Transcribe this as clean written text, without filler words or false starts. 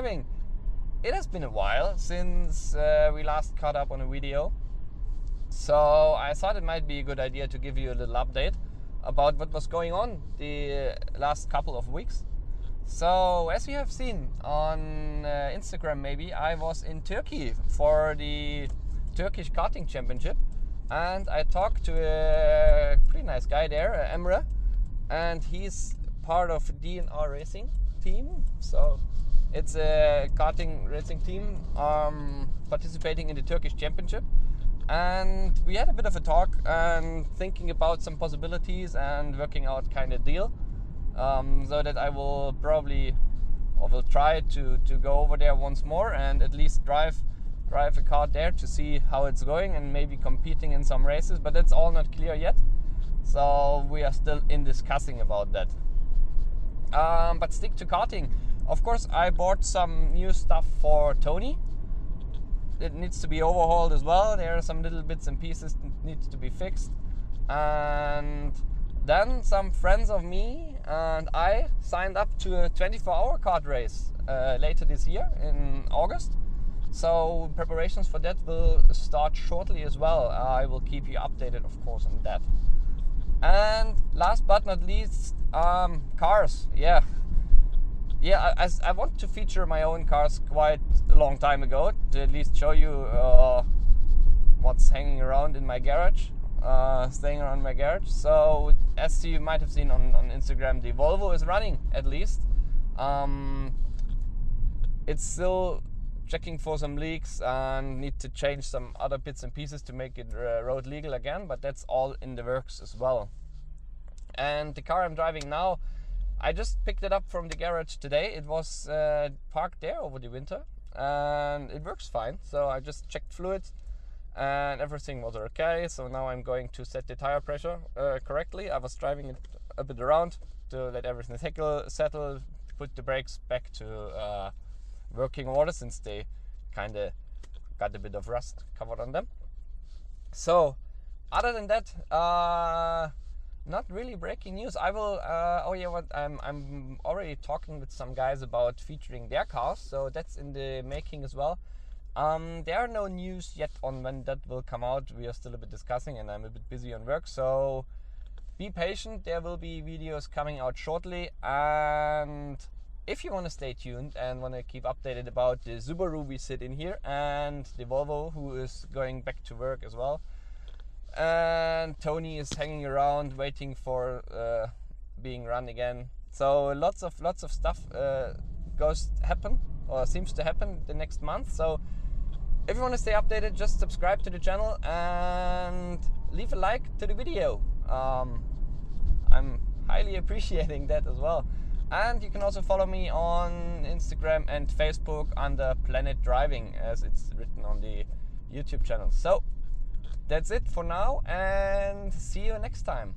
Driving. It has been a while since we last caught up on a video, so I thought it might be a good idea to give you a little update about what was going on the last couple of weeks. So, as you have seen on Instagram maybe, I was in Turkey for the Turkish karting championship, and I talked to a pretty nice guy there, Emre, and he's part of DNR Racing team. So it's a karting racing team participating in the Turkish championship, and we had a bit of a talk and thinking about some possibilities and working out kind of deal, so that I will probably, or will try to go over there once more and at least drive a car there to see how it's going and maybe competing in some races, but that's all not clear yet, so we are still in discussing about that. But stick to karting. Of course, I bought some new stuff for Tony. It needs to be overhauled as well. There are some little bits and pieces that needs to be fixed. And then some friends of me and I signed up to a 24-hour kart race later this year in August. So preparations for that will start shortly as well. I will keep you updated, of course, on that. And last but not least, cars. Yeah, I want to feature my own cars quite a long time ago to at least show you what's hanging around in my garage, staying around my garage. So as you might have seen on Instagram, the Volvo is running at least. It's still checking for some leaks and need to change some other bits and pieces to make it road legal again, but that's all in the works as well. And the car I'm driving now, I just picked it up from the garage today. It was parked there over the winter and it works fine. So I just checked fluids and everything was okay. So now I'm going to set the tire pressure correctly. I was driving it a bit around to let everything settle, put the brakes back to working order since they kind of got a bit of rust covered on them. So other than that, not really breaking news. I will I'm already talking with some guys about featuring their cars, so that's in the making as well. There are no news yet on when that will come out. We are still a bit discussing and I'm a bit busy on work, so be patient. There will be videos coming out shortly, and if you want to stay tuned and want to keep updated about the Subaru we sit in here and the Volvo who is going back to work as well, and Tony is hanging around waiting for being run again. So lots of stuff seems to happen the next month. So if you want to stay updated, just subscribe to the channel and leave a like to the video. I'm highly appreciating that as well. And you can also follow me on Instagram and Facebook under PlanetDriving, as it's written on the YouTube channel. So that's it for now, and see you next time.